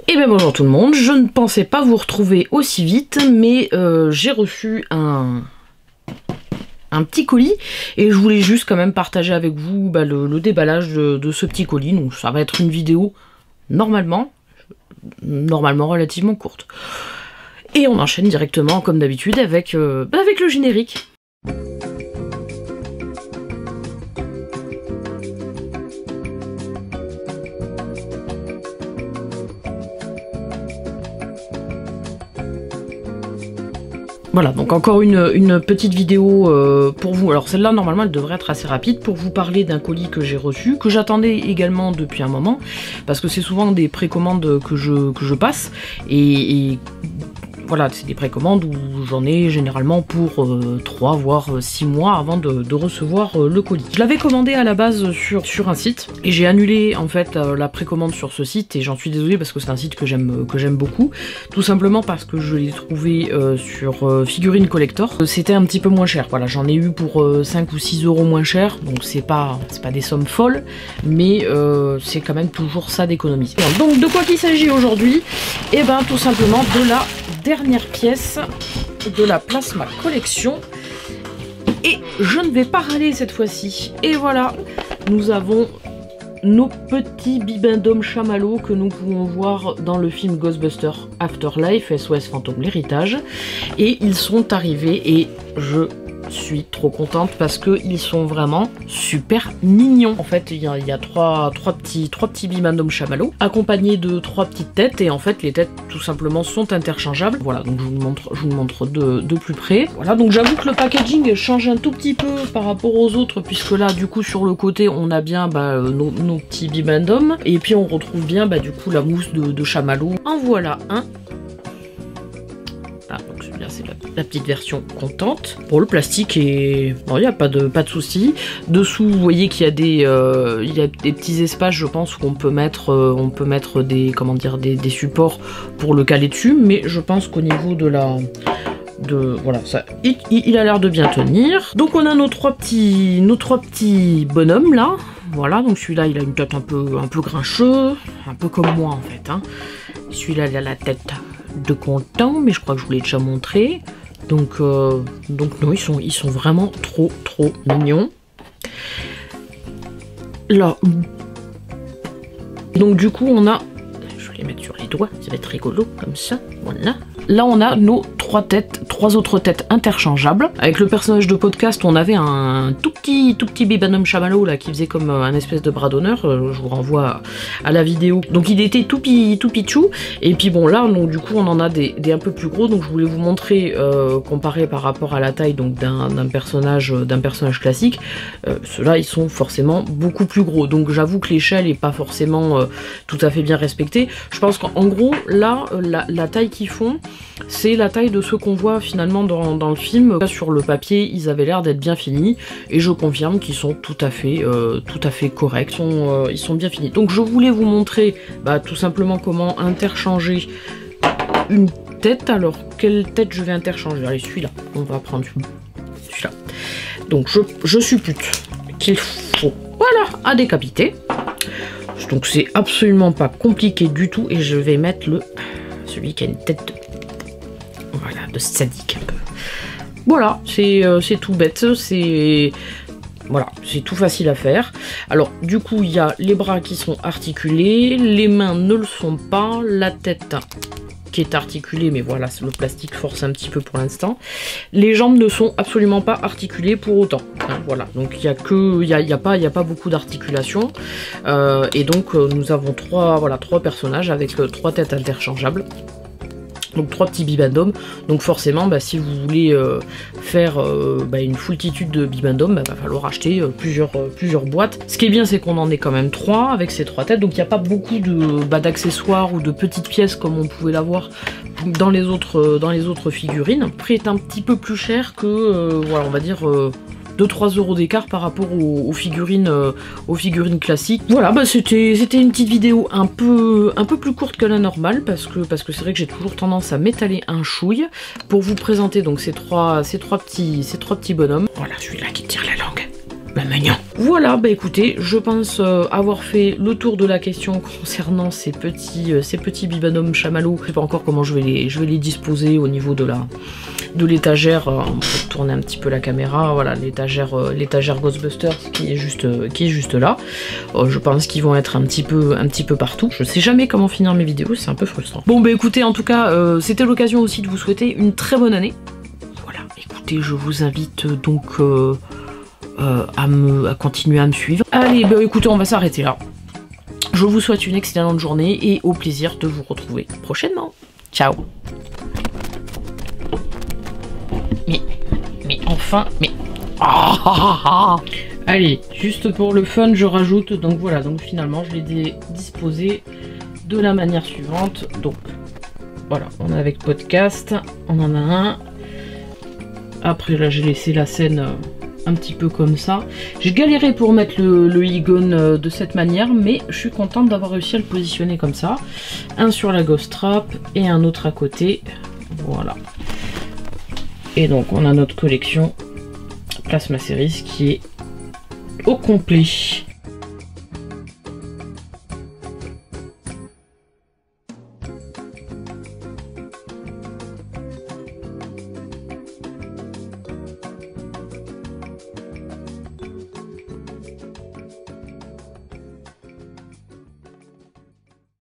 Et bien bonjour tout le monde, je ne pensais pas vous retrouver aussi vite, mais j'ai reçu un petit colis et je voulais juste quand même partager avec vous le déballage de ce petit colis. Donc ça va être une vidéo normalement relativement courte. Et on enchaîne directement comme d'habitude avec le générique. Voilà, donc encore une petite vidéo pour vous. Alors celle-là, normalement, elle devrait être assez rapide pour vous parler d'un colis que j'ai reçu, que j'attendais également depuis un moment, parce que c'est souvent des précommandes que je passe, et voilà, c'est des précommandes où j'en ai généralement pour 3 voire 6 mois avant de recevoir le colis. Je l'avais commandé à la base sur un site et j'ai annulé en fait la précommande sur ce site, et j'en suis désolée parce que c'est un site que j'aime beaucoup, tout simplement parce que je l'ai trouvé sur Figurine Collector. C'était un petit peu moins cher, voilà, j'en ai eu pour 5 ou 6 euros moins cher, donc c'est pas des sommes folles, mais c'est quand même toujours ça d'économiser. Donc de quoi qu'il s'agit aujourd'hui? Et ben tout simplement de la dernière pièce de la Plasma Collection, et je ne vais pas râler cette fois-ci. Et voilà, nous avons nos petits bibendum chamallows que nous pouvons voir dans le film Ghostbusters Afterlife, SOS Fantôme l'héritage, et ils sont arrivés et je suis trop contente parce qu'ils sont vraiment super mignons. En fait, il y a trois petits bibendum chamallows accompagnés de 3 petites têtes, et en fait les têtes tout simplement sont interchangeables. Voilà, donc je vous montre de plus près. Voilà, donc j'avoue que le packaging change un tout petit peu par rapport aux autres, puisque là du coup sur le côté on a bien nos petits bibendum, et puis on retrouve bien du coup la mousse de chamallow. En voilà un. Ah, donc celui-là c'est la petite version contente. Bon, le plastique est... Bon, il n'y a pas de souci. Dessous, vous voyez qu'il y a des petits espaces, je pense, où on peut mettre des, comment dire, des supports pour le caler dessus, mais je pense qu'au niveau de la... voilà, ça, il a l'air de bien tenir. Donc on a nos trois petits bonhommes là. Voilà, donc celui-là il a une tête un peu grincheux, un peu comme moi en fait, hein. Celui-là il a la tête de content, mais je crois que je vous l'ai déjà montré. Donc non, ils sont vraiment trop mignons. Là, donc du coup on a, je vais les mettre sur les doigts, ça va être rigolo comme ça. Voilà. Là on a nos 3 autres têtes interchangeables. Avec le personnage de podcast, on avait un tout petit bibendum chamallow là qui faisait comme un espèce de bras d'honneur. Je vous renvoie à la vidéo. Donc il était tout pichou. Et puis bon là, donc, du coup on en a des un peu plus gros. Donc je voulais vous montrer comparé par rapport à la taille donc d'un personnage classique. Ceux-là ils sont forcément beaucoup plus gros. Donc j'avoue que l'échelle est pas forcément tout à fait bien respectée. Je pense qu'en gros là la taille qu'ils font, c'est la taille de ceux qu'on voit finalement dans le film. Sur le papier, ils avaient l'air d'être bien finis, et je confirme qu'ils sont tout à fait corrects. Ils sont bien finis. Donc je voulais vous montrer tout simplement comment interchanger une tête. Alors quelle tête je vais interchanger? Allez, celui-là. On va prendre celui-là. Donc je suppute qu'il faut, voilà, à décapiter. Donc c'est absolument pas compliqué du tout, et je vais mettre celui qui a une tête de sadique un peu. Voilà, c'est tout bête, voilà, c'est tout facile à faire. Alors du coup il y a les bras qui sont articulés, les mains ne le sont pas, la tête qui est articulée, mais voilà, le plastique force un petit peu pour l'instant. Les jambes ne sont absolument pas articulées pour autant, hein, voilà, donc il y a pas beaucoup d'articulation, et donc nous avons trois personnages avec 3 têtes interchangeables. Donc 3 petits bibendum. Donc forcément, si vous voulez faire une foultitude de bibendum, va falloir acheter plusieurs boîtes. Ce qui est bien, c'est qu'on en est quand même 3 avec ces 3 têtes. Donc il n'y a pas beaucoup d'accessoires ou de petites pièces comme on pouvait l'avoir dans les autres figurines. Le prix est un petit peu plus cher que, voilà, on va dire... 2-3 euros d'écart par rapport aux figurines classiques. Voilà, c'était une petite vidéo un peu plus courte que la normale, parce que c'est vrai que j'ai toujours tendance à m'étaler un chouille pour vous présenter donc ces trois petits bonhommes. Voilà, celui-là qui tire la langue. Ben mignon. Voilà, bah écoutez, je pense avoir fait le tour de la question concernant ces petits bibanums chamallows. Je sais pas encore comment je vais les disposer au niveau de l'étagère. On peut tourner un petit peu la caméra. Voilà, l'étagère Ghostbusters qui est juste là. Je pense qu'ils vont être un petit peu partout. Je sais jamais comment finir mes vidéos, c'est un peu frustrant. Bon bah écoutez, en tout cas, c'était l'occasion aussi de vous souhaiter une très bonne année. Voilà, écoutez, je vous invite donc à continuer à me suivre. Allez, bah écoutez, on va s'arrêter là. Je vous souhaite une excellente journée et au plaisir de vous retrouver prochainement. Ciao. Mais enfin, mais... Allez, juste pour le fun, je rajoute, donc voilà, donc finalement je l'ai disposé de la manière suivante. Donc voilà, on a avec podcast, on en a un. Après là j'ai laissé la scène un petit peu comme ça. J'ai galéré pour mettre le e-gun de cette manière, mais je suis contente d'avoir réussi à le positionner comme ça. Un sur la Ghost Trap et un autre à côté. Voilà. Et donc on a notre collection Plasma Series qui est au complet.